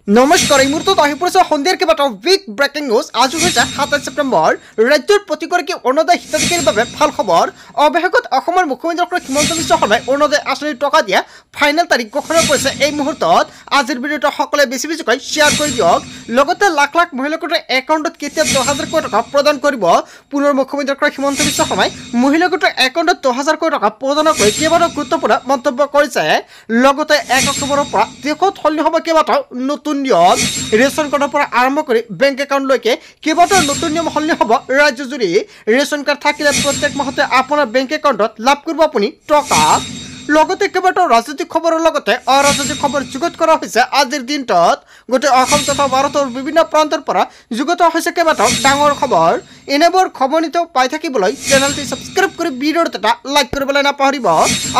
নমস্কাৰ এই মুহূৰ্তত আহি পৰিছে সন্ধিয়াৰ কেইবাটাও বিগ ব্ৰেকিং নিউজ। আজি হৈছে ২৭ ছেপ্টেম্বৰ। ৰাজ্যৰ প্ৰতিগৰাকী অৰুণোদয় হিতাধিকাৰীৰ বাবে ভাল খবৰ। অৱশেষত অসমৰ মুখ্যমন্ত্ৰী ডক্টৰ হিমন্ত বিশ্ব শৰ্মাই অৰুণোদয় আঁচনিৰ টকা দিয়া ফাইনেল তাৰিখ ঘোষণা কৰিছে। এই মুহূৰ্তত আজিৰ ভিডিঅ'টো সকলোৱে বেছিকৈ শ্বেয়াৰ কৰি দিয়ক। লগতে লাখ লাখ মহিলাকৰ একাউণ্টত কেতিয়া ১০,০০০ কোটি টকা প্ৰদান কৰিব। পুনৰ মুখ্যমন্ত্ৰী ডক্টৰ হিমন্ত বিশ্ব শৰ্মাই মহিলাকৰ একাউণ্টত ১০,০০০ কোটি টকা প্ৰদানক লৈ কেইবাটাও গুৰুত্বপূৰ্ণ মন্তব্য কৰিছে। লগতে ১ অক্টোবৰৰ পৰা দেশত সলনি হ'ব কেইবাটাও নতুন নিয়ম। ৰেচন কাৰ্ডৰ পৰা আৰম্ভ কৰি বেংক একাউণ্টলৈকে কেইবাটাও নতুন নিয়ম সলনি হ'ব ৰাজ্যজুৰি। ৰেচন কাৰ্ড থাকিলে প্ৰত্যেক মাহতে আপোনাৰ বেংক একাউণ্টত লাভ কৰিব আপুনি টকা। লগতে কেইবাটাও ৰাজনৈতিক খবৰৰ লগতে অৰাজনৈতিক খবৰ যুগুত কৰা হৈছে আজিৰ দিনটোত। গোটেই অসম তথা ভাৰতৰ বিভিন্ন প্ৰান্তৰ পৰা যুগুত হৈছে কেইবাটাও ডাঙৰ খবৰ। এনেবোৰ খবৰ নিতৌ পাই থাকিবলৈ চেনেলটি ছাবস্ক্ৰাইব কৰি ভিডিঅ'টো এটা লাইক কৰিবলৈ নাপাহৰিব।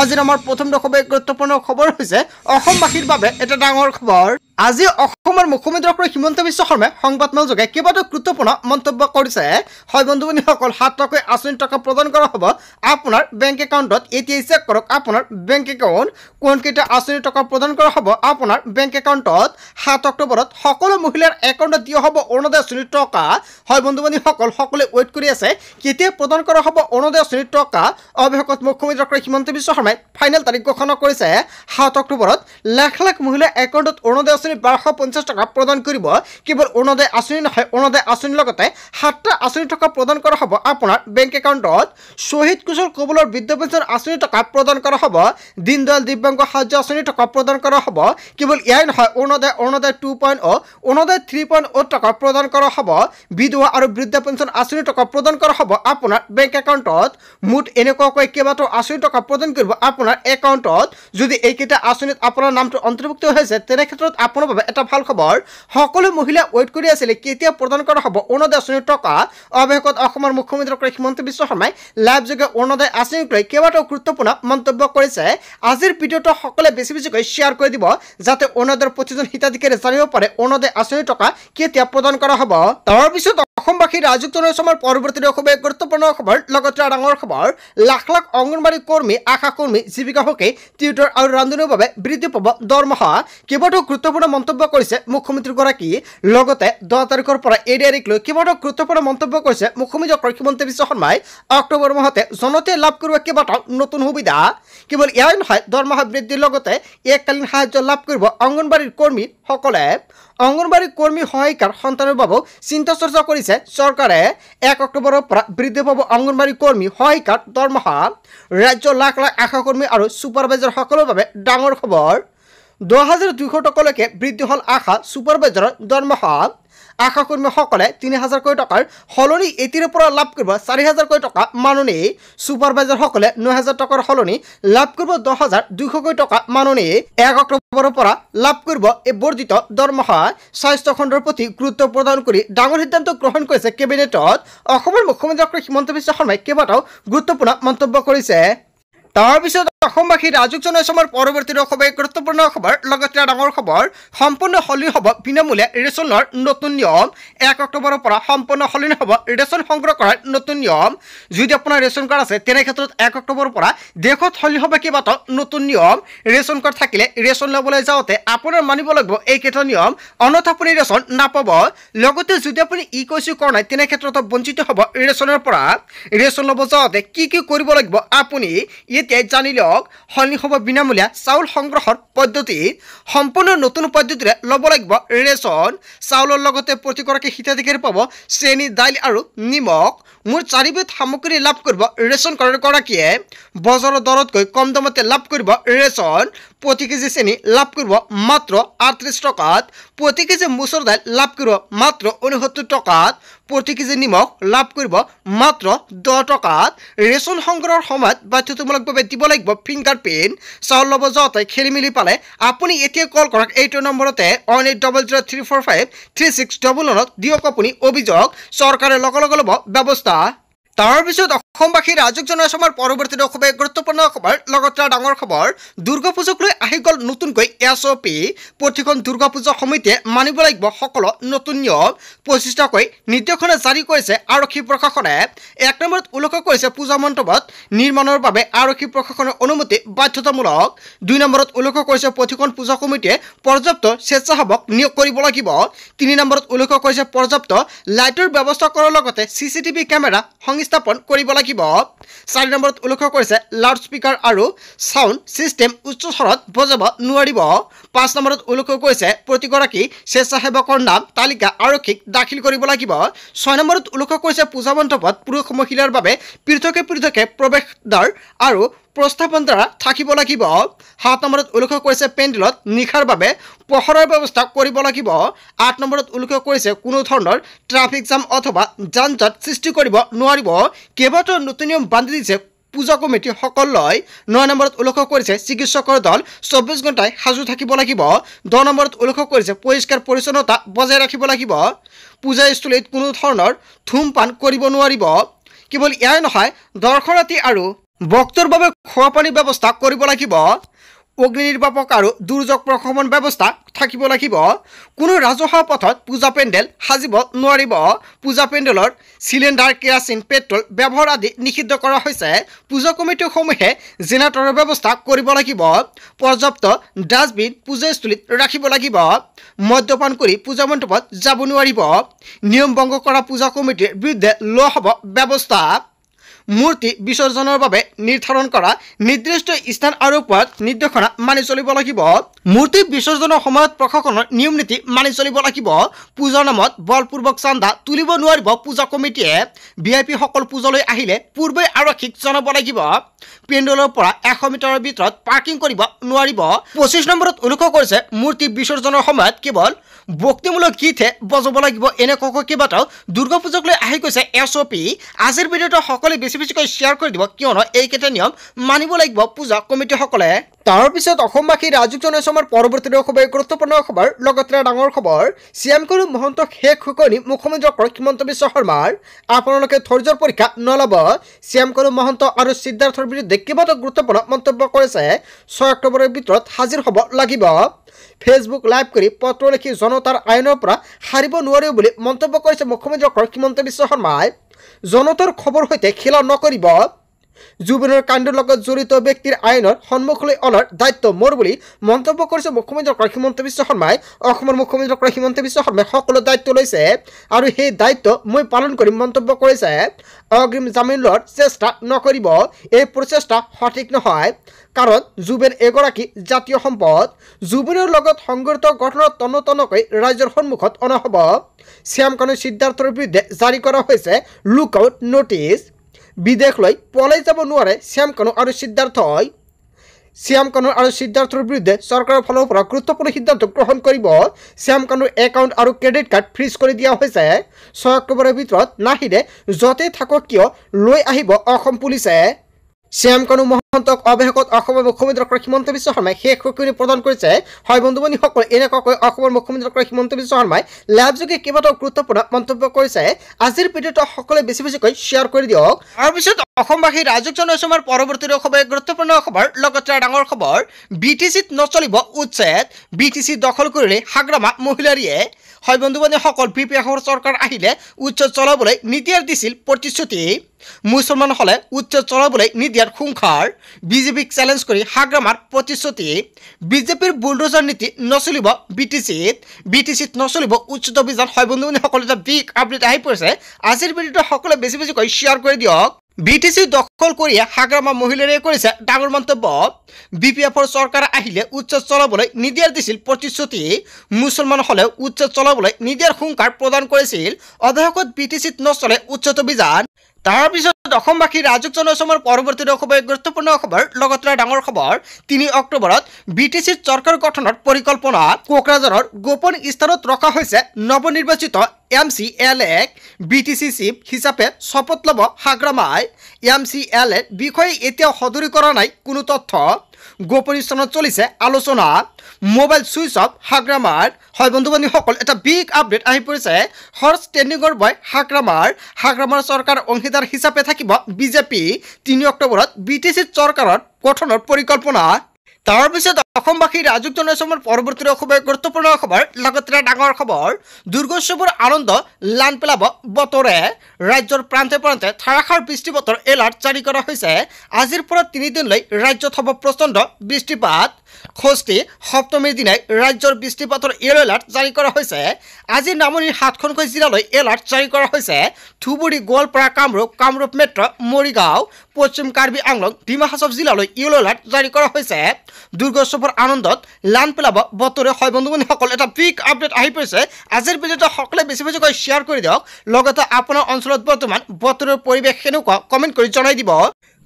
আজিৰ আমাৰ প্ৰথম খুবেই গুৰুত্বপূৰ্ণ খবৰ হৈছে অসমবাসীৰ বাবে এটা ডাঙৰ খবৰ। আজি অসমৰ মুখ্যমন্ত্ৰী ডক্টৰ হিমন্ত বিশ্ব শৰ্মাই সংবাদমেল যোগে কেইবাটাও গুৰুত্বপূৰ্ণ মন্তব্য কৰিছে। হয় বন্ধু বান্ধৱীসকল, ৭ টকাকৈ আঁচনিৰ টকা প্ৰদান কৰা হ'ব আপোনাৰ বেংক একাউণ্টত। এতিয়াই চেক কৰক আপোনাৰ বেংক একাউণ্ট, কোনকেইটা আঁচনিৰ টকা প্ৰদান কৰা হ'ব আপোনাৰ বেংক একাউণ্টত। ৭ অক্টোবৰত সকলো মহিলাৰ একাউণ্টত দিয়া হ'ব অৰুণোদয় আঁচনিৰ টকা। হয় বন্ধু বান্ধৱীসকল, সকলোৱে ৱেইট কৰি আছে কেতিয়া প্ৰদান কৰা হ'ব অৰুণোদয় আঁচনিৰ টকা। অৱশেষত মুখ্যমন্ত্ৰী ডক্টৰ হিমন্ত বিশ্ব শৰ্মাই ফাইনেল তাৰিখ ঘোষণা কৰিছে। ৭ অক্টোবৰত লাখ লাখ মহিলাৰ একাউণ্টত অৰুণোদয় আঁচনি ১২৫০ টকা প্ৰদান কৰিব। কেৱল অৰুণোদয় আঁচনি নহয়, অৰুণোদয় আঁচনিৰ লগতে ৭টা আঁচনিৰ টকা প্ৰদান কৰা হ'ব আপোনাৰ বেংক একাউণ্টত। শ্বহীদ কুশল কবলৰ বৃদ্ধ পেঞ্চন আঁচনিৰ টকা প্ৰদান কৰা হ'ব। দীনদয়াল দিব্যাংগ সাহায্য আঁচনিৰ টকা প্ৰদান কৰা হ'ব। কেৱল এয়াই নহয়, অৰুণোদয় 2.0, অৰুণোদয় 3.0 টকা প্ৰদান কৰা হ'ব। বিধৱা আৰু বৃদ্ধ পেঞ্চন আঁচনিৰ টকা প্ৰদান কৰা হ'ব আপোনাৰ বেংক একাউণ্টত। মুঠ এনেকুৱাকৈ কেইবাটাও আঁচনিৰ টকা প্ৰদান কৰিব আপোনাৰ একাউণ্টত। যদি এইকেইটা আঁচনিত আপোনাৰ নামটো অন্তৰ্ভুক্ত হৈছে তেনে ক্ষেত্ৰত আপোনাৰ বাবে এটা ভাল খবৰ। সকলো মহিলা ৱেইট কৰি আছিলে কেতিয়া প্ৰদান কৰা হ'ব অৰুণোদয় আঁচনিৰ টকা। অৱশেষত অসমৰ মুখ্যমন্ত্ৰী ডক্টৰ হিমন্ত বিশ্ব শৰ্মাই লাইভ যোগে অৰুণোদয় আঁচনিক লৈ কেইবাটাও গুৰুত্বপূৰ্ণ মন্তব্য কৰিছে। আজিৰ ভিডিঅ'টো সকলোৱে বেছিকৈ শ্বেয়াৰ কৰি দিব যাতে অৰুণোদয়ৰ প্ৰতিজন হিতাধিকাৰীয়ে জানিব পাৰে অৰুণোদয় আঁচনিৰ টকা কেতিয়া প্ৰদান কৰা হ'ব। তাৰপিছত অসমবাসী ৰাজুক জনাইছে আমাৰ পৰৱৰ্তী খুবেই গুৰুত্বপূৰ্ণ খবৰ। লগতে ডাঙৰ খবৰ, লাখ লাখ অংগনবাড়ী কৰ্মী, আশা কৰ্মী, জীৱিকা সখী, টিউটৰ আৰু ৰান্ধনীৰ বাবে বৃদ্ধি পাব দৰমহা। কেইবাটাও গুৰুত্বপূৰ্ণ মন্তব্য কৰিছে মুখ্যমন্ত্ৰীগৰাকী। লগতে ১০ তাৰিখৰ পৰা এই তাৰিখ লৈ কেইবাটাও গুৰুত্বপূৰ্ণ মন্তব্য কৰিছে মুখ্যমন্ত্ৰী ডক্টৰ হিমন্ত বিশ্ব শৰ্মাই। অক্টোবৰ মাহতে জনতাই লাভ কৰিব কেইবাটাও নতুন সুবিধা। কেৱল এয়াই নহয়, দৰমহা বৃদ্ধিৰ লগতে এককালীন সাহায্য লাভ কৰিব অংগনবাড়ীৰ কৰ্মীসকলে। অংগনবাড়ী কৰ্মী সহায়িকাৰ সন্তানৰ বাবেও চিন্তা চৰ্চা কৰিছে চৰকাৰে। ১ অক্টোবৰৰ পৰা বৃদ্ধি পাব অংগনবাড়ী কৰ্মী সহায়িকাৰ দৰমহা। ৰাজ্যৰ লাখ লাখ আশা কৰ্মী আৰু ছুপাৰভাইজাৰসকলৰ বাবে ডাঙৰ খবৰ। ১০,২০০ টকালৈকে বৃদ্ধি হ'ল আশা ছুপাৰভাইজাৰৰ দৰমহা। আশা কৰ্মীসকলে ৩,০০০ কোটি টকাৰ সলনি এতিয়াৰ পৰা লাভ কৰিব ৪,০০০ কোটি টকা মাননি। ছুপাৰভাইজাৰসকলে ৯,০০০ টকাৰ সলনি লাভ কৰিব ১০,২০০ কোটি টকা মাননি। ১ অক্টোবৰৰ পৰা লাভ কৰিব এই বৰ্ধিত দৰমহা। স্বাস্থ্য খণ্ডৰ প্ৰতি গুৰুত্ব প্ৰদান কৰি ডাঙৰ সিদ্ধান্ত গ্ৰহণ কৰিছে কেবিনেটত। অসমৰ মুখ্যমন্ত্ৰী ডক্টৰ হিমন্ত বিশ্ব শৰ্মাই কেইবাটাও গুৰুত্বপূৰ্ণ মন্তব্য কৰিছে। তাৰপিছত অসমবাসী ৰাজুক জনাইছে আমাৰ পৰৱৰ্তী খুবেই গুৰুত্বপূৰ্ণ খবৰ। লগতে ডাঙৰ খবৰ, সম্পূৰ্ণ সলনি হ'ব বিনামূলীয়া ৰেচনৰ নতুন নিয়ম। ১ অক্টোবৰৰ পৰা সম্পূৰ্ণ সলনি হ'ব ৰেচন সংগ্ৰহ কৰাৰ নতুন নিয়ম। যদি আপোনাৰ ৰেচন কাৰ্ড আছে তেনে ক্ষেত্ৰত ১ অক্টোবৰৰ পৰা দেশত সলনি হ'ব কেইবাটাও নতুন নিয়ম। ৰেচন কাৰ্ড থাকিলে ৰেচন ল'বলৈ যাওঁতে আপোনাৰ মানিব লাগিব এইকেইটা নিয়ম, অন্যথা আপুনি ৰেচন নাপাব। লগতে যদি আপুনি কৈছো কৰা নাই তেনে ক্ষেত্ৰত বঞ্চিত হ'ব ৰেচনৰ পৰা। ৰেচন ল'ব যাওঁতে কি কৰিব লাগিব আপুনি এতিয়াই জানি লওক। সলনি হ'ব বিনামূলীয়া চাউল সংগ্ৰহৰ পদ্ধতি। সম্পূৰ্ণ নতুন পদ্ধতিৰে ল'ব লাগিব ৰেচন। চাউলৰ লগতে প্ৰতিগৰাকী হিতাধিকাৰী পাব চেনি, দাইল আৰু নিমখ। মুঠ ৪বিধ সামগ্ৰী লাভ কৰিব ৰেচন কাৰ্ডগৰাকীয়ে। বজাৰৰ দৰতকৈ কম দামতে লাভ কৰিব ৰেচন। প্ৰতি কেজি চেনি লাভ কৰিব মাত্ৰ ৩৮ টকাত। প্ৰতি কেজি মচুৰ দাইল লাভ কৰিব মাত্ৰ ৬৯ টকাত। প্ৰতি কেজি নিমখ লাভ কৰিব মাত্ৰ ১০ টকাত। ৰেচন সংগ্ৰহৰ সময়ত বাধ্যতামূলকভাৱে দিব লাগিব ফিংগাৰ প্ৰিণ্ট। চাউল ল'ব যাওঁতে খেলি মেলি পালে আপুনি এতিয়া কল কৰক এইটো নম্বৰতে 1800345369 দিয়ক আপুনি অভিযোগ। চৰকাৰে লগে লগে ল'ব ব্যৱস্থা। তাৰপিছত অসমবাসী ৰাইজক জনাই আমাৰ পৰৱৰ্তী খুবেই গুৰুত্বপূৰ্ণ খবৰ লগতে ডাঙৰ খবৰ দুৰ্গা পূজাক লৈ আহি গ'ল নতুনকৈ SOP প্ৰতিখন দুৰ্গা পূজা সমিতিয়ে মানিব লাগিব সকলো নতুন নিয়ম 25টাকৈ নিৰ্দেশনা জাৰি কৰিছে আৰক্ষী প্ৰশাসনে 1 নম্বৰত উল্লেখ কৰিছে পূজা মণ্ডপত নিৰ্মাণৰ বাবে আৰক্ষী প্ৰশাসনৰ অনুমতি বাধ্যতামূলক 2 নম্বৰত উল্লেখ কৰিছে প্ৰতিখন পূজা কমিটিয়ে পৰ্যাপ্ত স্বেচ্ছাসেৱক নিয়োগ কৰিব লাগিব 3 নম্বৰত উল্লেখ কৰিছে পৰ্যাপ্ত লাইটৰ ব্যৱস্থা কৰাৰ লগতে CCTV কেমেৰা সংস্থাপন কৰিব লাগিব 4 নম্বৰত উল্লেখ কৰিছে লাউড স্পিকাৰ আৰু সাউণ্ড সিস্টেম উচ্চ স্বৰত বজাব নোৱাৰিব 5 নম্বৰত উল্লেখ কৰিছে প্ৰতিগৰাকী স্বেচ্ছাসেৱকৰ নাম তালিকা আৰক্ষীক দাখিল কৰিব লাগিব 6 নম্বৰত উল্লেখ কৰিছে পূজা মণ্ডপত পুৰুষ মহিলাৰ বাবে পৃথকে প্ৰৱেশদ্বাৰ আৰু প্ৰস্থাপন দ্বাৰা থাকিব লাগিব 7 নম্বৰত উল্লেখ কৰিছে পেণ্ডেলত নিখাৰ বাবে পহৰাৰ ব্যৱস্থা কৰিব লাগিব 8 নম্বৰত উল্লেখ কৰিছে কোনো ধৰণৰ ট্ৰাফিক জাম অথবা যান-জঁট সৃষ্টি কৰিব নোৱাৰিব কেৱল নতুন নিয়ম বান্ধি দিছে পূজা কমিটি সকললৈ 9 নম্বৰত উল্লেখ কৰিছে চিকিৎসকৰ দল 24 ঘণ্টাই সাজু থাকিব লাগিব 10 নম্বৰত উল্লেখ কৰিছে পৰিষ্কাৰ পৰিচ্ছন্নতা বজাই ৰাখিব লাগিব পূজাস্থলীত কোনো ধৰণৰ ধূমপান কৰিব নোৱাৰিব কেৱল ইয়াই নহয় দৰ্শনাৰ্থী আৰু ভক্তৰ বাবে খোৱা পানীৰ ব্যৱস্থা কৰিব লাগিব অগ্নি নিৰ্বাপক আৰু দুৰ্যোগ প্ৰশমন ব্যৱস্থা থাকিব লাগিব কোনো ৰাজহুৱা পথত পূজা পেণ্ডেল সাজিব নোৱাৰিব পূজা পেণ্ডেলৰ সিলিণ্ডাৰ কেৰাচিন পেট্ৰল ব্যৱহাৰ আদি নিষিদ্ধ কৰা হৈছে পূজা কমিটিসমূহে জেনেৰেটৰৰ ব্যৱস্থা কৰিব লাগিব পৰ্যাপ্ত ডাষ্টবিন পূজাস্থলীত ৰাখিব লাগিব মদ্যপান কৰি পূজা মণ্ডপত যাব নোৱাৰিব নিয়ম ভংগ কৰা পূজা কমিটিৰ বিৰুদ্ধে লোৱা হ'ব ব্যৱস্থা মূৰ্তি বিসৰ্জনৰ বাবে নিৰ্ধাৰণ কৰা নিৰ্দিষ্ট স্থান আৰু পথ নিৰ্দেশনা মানি চলিব লাগিব মূৰ্তি বিসৰ্জনৰ সময়ত প্ৰশাসনৰ নিয়ম নীতি মানি চলিব লাগিব পূজাৰ নামত বলপূৰ্বক চান্দা তুলিব নোৱাৰিব পূজা কমিটিয়ে VIP সকল পূজালৈ আহিলে পূৰ্বে আৰক্ষীক জনাব লাগিব পেণ্ডেলৰ পৰা 100 মিটাৰৰ ভিতৰত পাৰ্কিং কৰিব নোৱাৰিব 25 নম্বৰত উল্লেখ কৰিছে মূৰ্তি বিসৰ্জনৰ সময়ত কেৱল ভক্তিমূলক গীতহে বজাব লাগিব এনেকৈ কেইবাটাও দুৰ্গা পূজাক লৈ আহি গৈছে SOP আজিৰ ভিডিঅ'টো সকলোৱে বেছিকৈ শ্বেয়াৰ কৰি দিব কিয়নো এইকেইটা নিয়ম মানিব লাগিব পূজা কমিটিসকলে তাৰ পিছত অসমবাসী ৰাইজক জনাইছো আমাৰ পৰৱৰ্তী খুবেই গুৰুত্বপূৰ্ণ খবৰ লগতে ডাঙৰ খবৰ CM কৰু মহন্তক শেষ শুকনি মুখ্যমন্ত্ৰী ডক্টৰ হিমন্ত বিশ্ব শৰ্মাৰ আপোনালোকে ধৈৰ্যৰ পৰীক্ষা নলব CM কৰু মহন্ত আৰু সিদ্ধাৰ্থৰ বিৰুদ্ধে কেইবাটাও গুৰুত্বপূৰ্ণ মন্তব্য কৰিছে 6 অক্টোবৰৰ ভিতৰত হাজিৰ হ'ব লাগিব ফেসবুক লাইভ কৰি পত্ৰ লিখি জনতাৰ আইনৰ পৰা হাৰিব নোৱাৰিব বুলি মন্তব্য কৰিছে মুখ্যমন্ত্ৰী ডক্টৰ হিমন্ত বিশ্ব শৰ্মাই জনতাৰ খবৰ হৈতে খেলা নকৰিব জুবিনৰ কাণ্ডৰ লগত জড়িত ব্যক্তিৰ আইনৰ সন্মুখলৈ অনাৰ দায়িত্ব মোৰ বুলি মন্তব্য কৰিছে মুখ্যমন্ত্ৰী ডক্টৰ হিমন্ত বিশ্ব শৰ্মাই অসমৰ মুখ্যমন্ত্ৰী ডক্টৰ হিমন্ত বিশ্ব শৰ্মাই সকলো দায়িত্ব লৈছে আৰু সেই দায়িত্ব মই পালন কৰিম মন্তব্য কৰিছে অগ্ৰিম জামিন লোৱাৰ চেষ্টা নকৰিব এই প্ৰচেষ্টা সঠিক নহয় কাৰণ জুবিন এগৰাকী জাতীয় সম্পদ জুবিনৰ লগত সংঘটিত ঘটনাত তন্নতন্নকৈ ৰাইজৰ সন্মুখত অনা হ'ব শ্যাম কানু সিদ্ধাৰ্থৰ বিৰুদ্ধে জাৰি কৰা হৈছে লুকআউট নোটিছ বিদেশলৈ পলাই যাব নোৱাৰে শ্যাম কানু আৰু সিদ্ধাৰ্থই শ্যাম কানু আৰু সিদ্ধাৰ্থৰ বিৰুদ্ধে চৰকাৰৰ ফালৰ পৰা গুৰুত্বপূৰ্ণ সিদ্ধান্ত গ্ৰহণ কৰিব শ্যাম কানুৰ একাউণ্ট আৰু ক্ৰেডিট কাৰ্ড ফ্ৰিজ কৰি দিয়া হৈছে 6 অক্টোবৰৰ ভিতৰত নাহিলে য'তে থাকক কিয় লৈ আহিব অসম পুলিচে শ্যাম কানু মহন্তক অৱশেষত অসমৰ মুখ্যমন্ত্ৰী ডক্টৰ হিমন্ত বিশ্ব শৰ্মাই শেষ শুকনি প্ৰদান কৰিছে হয় বন্ধুবান্ধৱীসকল এনেকৈ অসমৰ মুখ্যমন্ত্ৰী ডক্টৰ হিমন্ত বিশ্ব শৰ্মাই লাইভ যোগে কেইবাটাও গুৰুত্বপূৰ্ণ মন্তব্য কৰিছে আজিৰ ভিডিঅ'টো সকলোৱে বেছিকৈ শ্বেয়াৰ কৰি দিয়ক তাৰপিছত অসমবাসী ৰাইজক জনাইছো আমাৰ পৰৱৰ্তী খুবেই গুৰুত্বপূৰ্ণ খবৰ লগতে ডাঙৰ খবৰ BTCত নচলিব উচ্ছেদ BTC দখল কৰিলে হাগ্ৰামা মহিলাৰীয়ে হয় বন্ধুবান্ধৱীসকল BPFৰ চৰকাৰ আহিলে উচ্ছেদ চলাবলৈ নিদিয়াৰ দিছিল প্ৰতিশ্ৰুতি মুছলমান হলে উচ্ছেদ চলাবলৈ নিদিয়াৰ খুংখাৰ বিজেপিক চ্যালেঞ্জ কৰি হাগ্ৰামাৰ প্ৰতিশ্ৰুতি বিজেপিৰ বুলডোজাৰ নীতি নচলিব BTCত নচলিব উচ্ছেদ অভিযান হয় বন্ধুবান্ধৱীসকল এটা বিগ আপডেট আহি পৰিছে আজিৰ ভিডিঅ'টো সকলোৱে বেছিকৈ শ্বেয়াৰ কৰি দিয়ক BTC দখল কৰি হাগ্ৰামা মহিলাৰে কৰিছে ডাঙৰ মন্তব্য BPFৰ চৰকাৰ আহিলে উচ্ছেদ চলাবলৈ নিদিয়াৰ দিছিল প্ৰতিশ্ৰুতি মুছলমান হলে উচ্ছেদ চলাবলৈ নিদিয়াৰ খুংখাৰ প্ৰদান কৰিছিল অৱশেষত BTCত নচলে উচ্ছেদ অভিযান তাৰ পিছত অসমবাসী ৰাইজক জনাইছো আমাৰ পৰৱৰ্তী খুবেই গুৰুত্বপূৰ্ণ খবৰ লগতে ডাঙৰ খবৰ 3 অক্টোবৰত BTCৰ চৰকাৰ গঠনৰ পৰিকল্পনা কোকৰাঝাৰৰ গোপন স্থানত ৰখা হৈছে নৱনিৰ্বাচিত MCLA BTC চিফ হিচাপে শপত ল'ব হাগ্ৰামাই MCLA বিষয়ে এতিয়াও সদৰি কৰা নাই কোনো তথ্য গোপনীয় স্থানত চলিছে আলোচনা মোবাইল সুইচ অফ হাগ্ৰামাৰ হয় বন্ধু বান্ধৱীসকল এটা বিগ আপডেট আহি পৰিছে হৰ্চ ট্ৰেণ্ডিঙৰ বয় হাগ্ৰামাৰ চৰকাৰ অংশীদাৰ হিচাপে থাকিব বিজেপি 3 অক্টোবৰত বিটিচি চৰকাৰৰ গঠনৰ পৰিকল্পনা তাৰ পিছত অসমবাসী ৰাজুক জনসমৰ পৰৱৰ্তী খুব গুৰুত্বপূৰ্ণ খবৰ লগতে ডাঙৰ খবৰ দুৰ্গোৎসৱৰ আনন্দ লান পেলাব বতৰে ৰাজ্যৰ প্ৰান্তে প্ৰান্তে ধাৰাসাৰ বৃষ্টি বতৰ এলাৰ্ট জাৰি কৰা হৈছে আজিৰ পৰা 3 দিনলৈ ৰাজ্যত হ'ব প্ৰচণ্ড বৃষ্টিপাত ষষ্ঠী সপ্তমীৰ দিনাই ৰাজ্যৰ বৃষ্টিপাতৰ ইয়েলো এলাৰ্ট জাৰি কৰা হৈছে আজি নামনিৰ 7খনকৈ জিলালৈ এলাৰ্ট জাৰি কৰা হৈছে ধুবুৰী গোৱালপাৰা কামৰূপ মেট্ৰ মৰিগাঁও পশ্চিম কাৰ্বি আংলং ডিমা হাছাও জিলালৈ ইয়েলো এলাৰ্ট জাৰি কৰা হৈছে দুৰ্গোৎসৱৰ আনন্দত লান পেলাব বতৰে হয় বন্ধু বান্ধৱীসকল এটা বিগ আপডেট আহি পৰিছে আজিৰ ভিডিঅ'টো সকলোৱে বেছি বেছিকৈ শ্বেয়াৰ কৰি দিয়ক লগতে আপোনাৰ অঞ্চলত বৰ্তমান বতৰৰ পৰিৱেশ কেনেকুৱা কমেণ্ট কৰি জনাই দিব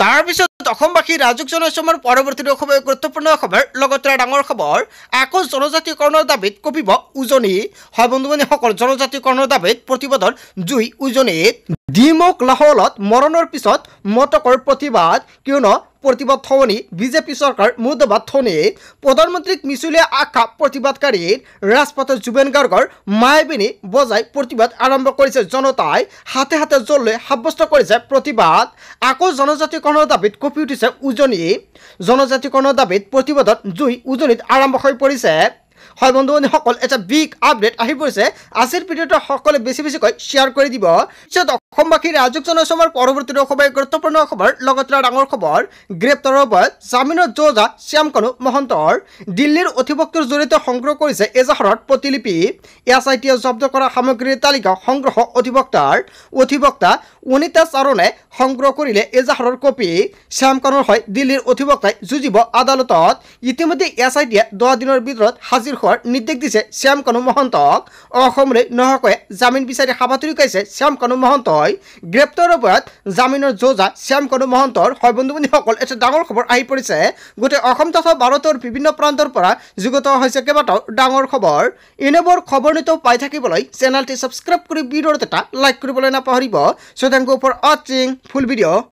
তাৰ পিছত অসমবাসী ৰাজুক জনসমৰ পৰৱৰ্তী খুব গুৰুত্বপূৰ্ণ খবৰ লগতে ডাঙৰ খবৰ আকৌ জনজাতিকৰণৰ দাবীত কঁপিব উজনি হয় বন্ধু বান্ধৱীসকল জনজাতিকৰণৰ দাবীত প্ৰতিবাদৰ জুই উজনি ডিমক লাহোলত মৰণৰ পিছত মটকৰ প্ৰতিবাদ কিয়নো প্ৰতিবাদ থৱনি বিজেপি চৰকাৰ মুৰ্দাবাদ থনি প্ৰধানমন্ত্ৰীক মিছলীয়া আশা প্ৰতিবাদকাৰীৰ ৰাজপথত জুবেন গাৰ্গৰ মায়াবিনী বজাই প্ৰতিবাদ আৰম্ভ কৰিছে জনতাই হাতে হাতে জল লৈ সাব্যস্ত কৰিছে প্ৰতিবাদ আকৌ জনজাতিকৰণৰ দাবীত কঁপি উঠিছে উজনি জনজাতিকৰণৰ দাবীত প্ৰতিবাদত জুই উজনিত আৰম্ভ হৈ পৰিছে হয় বন্ধু বান্ধৱীসকল এটা বিগ আপডেট আহি পৰিছে আজিৰ ভিডিঅ'টো সকলোৱে বেছি বেছিকৈ শ্বেয়াৰ কৰি দিব পিছত অসমবাসী ৰাজুক জনসমৰ পৰৱৰ্তী খুব গুৰুত্বপূৰ্ণ খবৰ লগতে ডাঙৰ খবৰ গ্ৰেপ্তাৰৰ বয়স জামিনত জোজা শ্যামকানু মহন্তৰ দিল্লীৰ অধিবক্তাৰ জৰিয়তে সংগ্ৰহ কৰিছে এজাহাৰৰ প্ৰতিলিপি এছআইটিয়ে জব্দ কৰা সামগ্ৰীৰ তালিকা সংগ্ৰহ অধিবক্তা অনিতা চাৰণে সংগ্ৰহ কৰিলে এজাহাৰৰ কপি শ্যামকানুৰ হৈ দিল্লীৰ অধিবক্তাই যুঁজিব আদালতত ইতিমধ্যে এছআইটিয়ে 10 দিনৰ ভিতৰত হাজিৰ হোৱাৰ নিৰ্দেশ দিছে শ্যামকানু মহন্তক অসমলৈ নহকৈ জামিন বিচাৰি হাবাথুৰি কাইছে শ্যামকানু মহন্তই গ্ৰেপ্তাৰৰ বয়স জামিনৰ জোজা শ্যামকানু মহন্তৰ হয় বন্ধু বান্ধৱীসকল এটা ডাঙৰ খবৰ আহি পৰিছে গোটেই অসম তথা ভাৰতৰ বিভিন্ন প্ৰান্তৰ পৰা যুগত হৈছে কেইবাটাও ডাঙৰ খবৰ এনেবোৰ খবৰ নিতৌ পাই থাকিবলৈ চেনেলটি সাবস্ক্ৰাইব কৰি ভিডিঅ'ত এটা লাইক কৰিবলৈ নাপাহৰিব so thank you for watching full video'